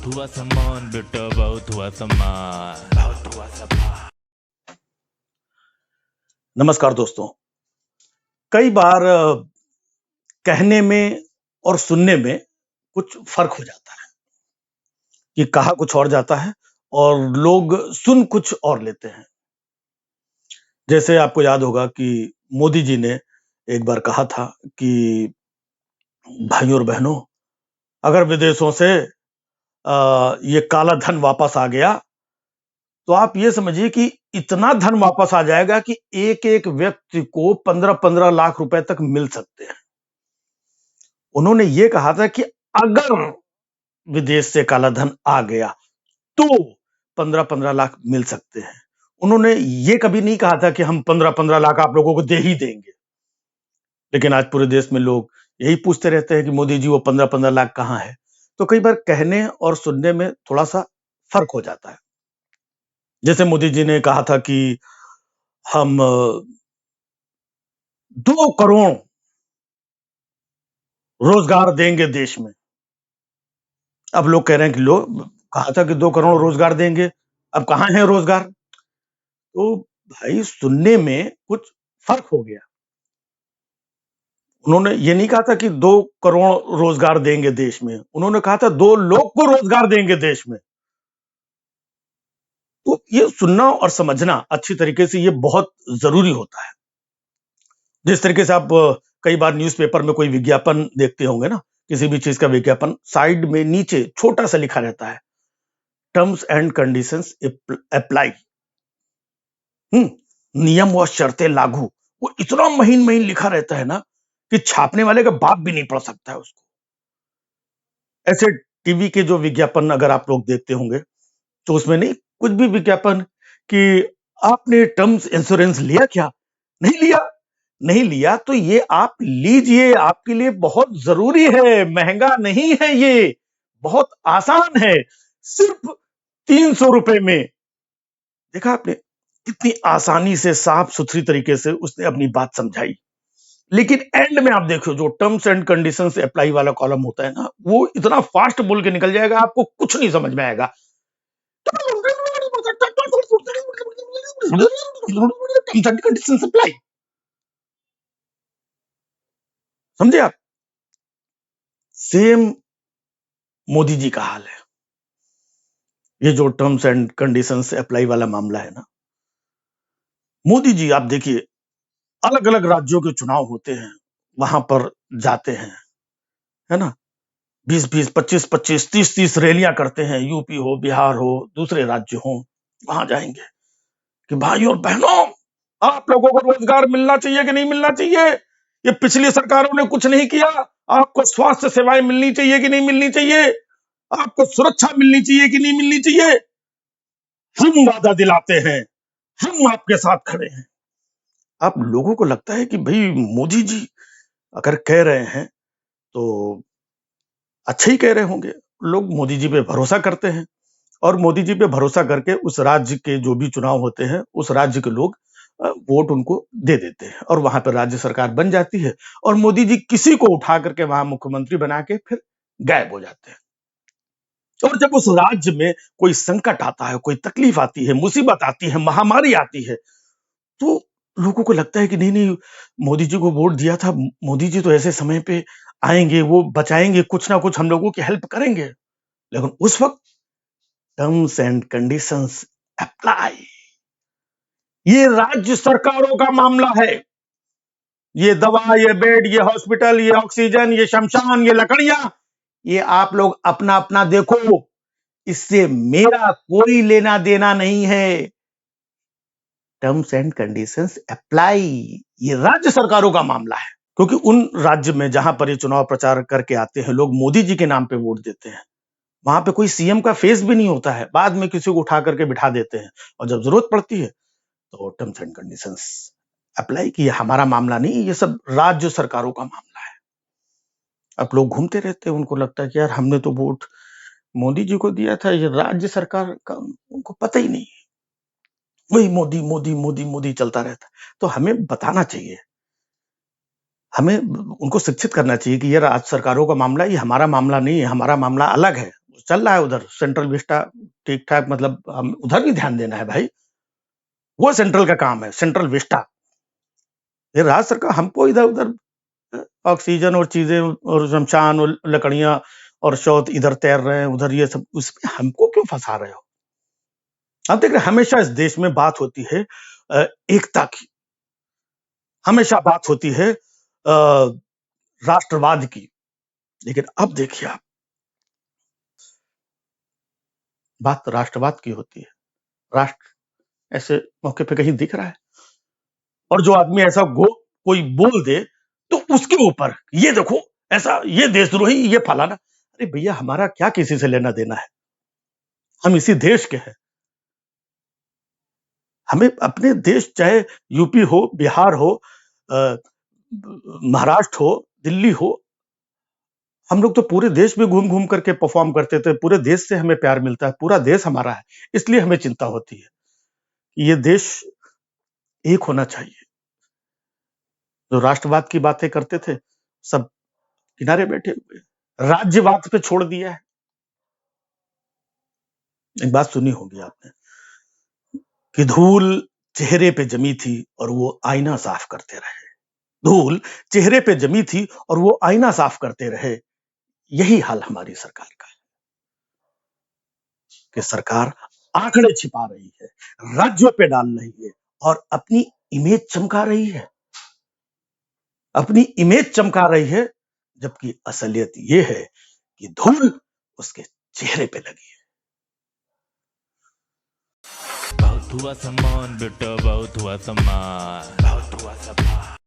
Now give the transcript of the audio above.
बहुत हुआ सम्मान बेटा, बहुत हुआ सम्मान, बहुत हुआ सम्मान। नमस्कार दोस्तों। कई बार कहने में और सुनने में कुछ फर्क हो जाता है कि कहा कुछ और जाता है और लोग सुन कुछ और लेते हैं। जैसे आपको याद होगा कि मोदी जी ने एक बार कहा था कि भाइयों और बहनों, अगर विदेशों से ये काला धन वापस आ गया तो आप ये समझिए कि इतना धन वापस आ जाएगा कि एक एक व्यक्ति को 15-15 लाख रुपए तक मिल सकते हैं। उन्होंने ये कहा था कि अगर विदेश से काला धन आ गया तो 15-15 लाख मिल सकते हैं। उन्होंने ये कभी नहीं कहा था कि हम 15-15 लाख आप लोगों को दे ही देंगे। लेकिन आज पूरे देश में लोग यही पूछते रहते हैं कि मोदी जी वो 15-15 लाख कहां है। तो कई बार कहने और सुनने में थोड़ा सा फर्क हो जाता है। जैसे मोदी जी ने कहा था कि हम 2 करोड़ रोजगार देंगे देश में। अब लोग कह रहे हैं कि लोग कहा था कि 2 करोड़ रोजगार देंगे, अब कहां है रोजगार? तो भाई सुनने में कुछ फर्क हो गया। उन्होंने ये नहीं कहा था कि 2 करोड़ रोजगार देंगे देश में, उन्होंने कहा था 2 लोग को रोजगार देंगे देश में। तो ये सुनना और समझना अच्छी तरीके से ये बहुत जरूरी होता है। जिस तरीके से आप कई बार न्यूज़पेपर में कोई विज्ञापन देखते होंगे ना, किसी भी चीज का विज्ञापन, साइड में नीचे छोटा सा लिखा रहता है, टर्म्स एंड कंडीशंस अप्लाई। नियम व शर्तें लागू। वो इतना महीन महीन लिखा रहता है ना कि छापने वाले का बाप भी नहीं पढ़ सकता है उसको। ऐसे टीवी के जो विज्ञापन अगर आप लोग देखते होंगे तो उसमें नहीं, कुछ भी विज्ञापन कि आपने टर्म्स इंश्योरेंस लिया क्या? नहीं लिया? नहीं लिया तो ये आप लीजिए, आपके लिए बहुत जरूरी है, महंगा नहीं है, ये बहुत आसान है, सिर्फ 300 रुपए में। देखा आपने कितनी आसानी से साफ सुथरी तरीके से उसने अपनी बात समझाई। लेकिन एंड में आप देखो जो टर्म्स एंड कंडीशंस अप्लाई वाला कॉलम होता है ना, वो इतना फास्ट बोल के निकल जाएगा, आपको कुछ नहीं समझ में आएगा। टर्म्स एंड कंडीशंस अप्लाई, समझे आप? सेम मोदी जी का हाल है। ये जो टर्म्स एंड कंडीशंस अप्लाई वाला मामला है ना, मोदी जी आप देखिए अलग अलग राज्यों के चुनाव होते हैं, वहां पर जाते हैं, है ना, 20-20, 25-25, 30-30 रैलियां करते हैं, यूपी हो, बिहार हो, दूसरे राज्य हो, वहां जाएंगे कि भाई और बहनों, आप लोगों को रोजगार मिलना चाहिए कि नहीं मिलना चाहिए? ये पिछली सरकारों ने कुछ नहीं किया। आपको स्वास्थ्य सेवाएं मिलनी चाहिए कि नहीं मिलनी चाहिए? आपको सुरक्षा मिलनी चाहिए कि नहीं मिलनी चाहिए? हम वादा दिलाते हैं, हम आपके साथ खड़े हैं। आप लोगों को लगता है कि भाई मोदी जी अगर कह रहे हैं तो अच्छा ही कह रहे होंगे। लोग मोदी जी पे भरोसा करते हैं और मोदी जी पे भरोसा करके उस राज्य के जो भी चुनाव होते हैं, उस राज्य के लोग वोट उनको दे देते हैं और वहां पर राज्य सरकार बन जाती है और मोदी जी किसी को उठा करके वहां मुख्यमंत्री बना के फिर गायब हो जाते हैं। और जब उस राज्य में कोई संकट आता है, कोई तकलीफ आती है, मुसीबत आती है, महामारी आती है, तो लोगों को लगता है कि नहीं नहीं, मोदी जी को वोट दिया था, मोदी जी तो ऐसे समय पे आएंगे, वो बचाएंगे, कुछ ना कुछ हम लोगों की हेल्प करेंगे। लेकिन उस वक्त टर्म्स एंड कंडीशंस अप्लाई। ये राज्य सरकारों का मामला है। ये दवा, ये बेड, ये हॉस्पिटल, ये ऑक्सीजन, ये शमशान, ये लकड़ियां, ये आप लोग अपना अपना देखो, इससे मेरा कोई लेना देना नहीं है। टर्म्स एंड कंडीशंस अप्लाई, ये राज्य सरकारों का मामला है। क्योंकि उन राज्य में जहां पर ये चुनाव प्रचार करके आते हैं लोग, मोदी जी के नाम पे वोट देते हैं, वहां पे कोई सीएम का फेस भी नहीं होता है, बाद में किसी को उठा करके बिठा देते हैं और जब जरूरत पड़ती है तो टर्म्स एंड कंडीशंस अप्लाई की। हमारा मामला नहीं, ये सब राज्य सरकारों का मामला है। अब लोग घूमते रहते हैं, उनको लगता है कि यार हमने तो वोट मोदी जी को दिया था, ये राज्य सरकार का उनको पता ही नहीं, वही मोदी मोदी मोदी मोदी चलता रहता है। तो हमें बताना चाहिए, हमें उनको शिक्षित करना चाहिए कि ये राज्य सरकारों का मामला, ये हमारा मामला नहीं है, हमारा मामला अलग है। चल रहा है उधर सेंट्रल विस्टा ठीक ठाक, मतलब हम उधर भी ध्यान देना है भाई, वो सेंट्रल का काम है, सेंट्रल विस्टा। ये राज्य सरकार हमको इधर उधर ऑक्सीजन और चीजें और शमशान और लकड़ियां और शौच इधर तैर रहे हैं उधर, ये सब उसमें हमको क्यों फंसा रहे हो? आप देख रहे हैं, हमेशा इस देश में बात होती है एकता की, हमेशा बात होती है राष्ट्रवाद की, लेकिन अब देखिए आप, बात तो राष्ट्रवाद की होती है, राष्ट्र ऐसे मौके पे कहीं दिख रहा है? और जो आदमी ऐसा कोई बोल दे तो उसके ऊपर ये देखो ऐसा, ये देशद्रोही, ये फलाना। अरे भैया, हमारा क्या किसी से लेना देना है? हम इसी देश के हैं। हमें अपने देश, चाहे यूपी हो, बिहार हो, महाराष्ट्र हो, दिल्ली हो, हम लोग तो पूरे देश में घूम घूम करके परफॉर्म करते थे, पूरे देश से हमें प्यार मिलता है, पूरा देश हमारा है, इसलिए हमें चिंता होती है कि ये देश एक होना चाहिए। जो राष्ट्रवाद की बातें करते थे सब किनारे बैठे हुए, राज्यवाद पे छोड़ दिया है। एक बात सुनी होगी आपने कि धूल चेहरे पे जमी थी और वो आईना साफ करते रहे। धूल चेहरे पे जमी थी और वो आईना साफ करते रहे। यही हाल हमारी सरकार का है कि सरकार आंकड़े छिपा रही है, राज्यों पे डाल रही है और अपनी इमेज चमका रही है, अपनी इमेज चमका रही है, जबकि असलियत ये है कि धूल उसके चेहरे पे लगी है। बहुत हुआ सम्मान बेटा, बहुत हुआ सम्मान, बहुत हुआ सम्मान।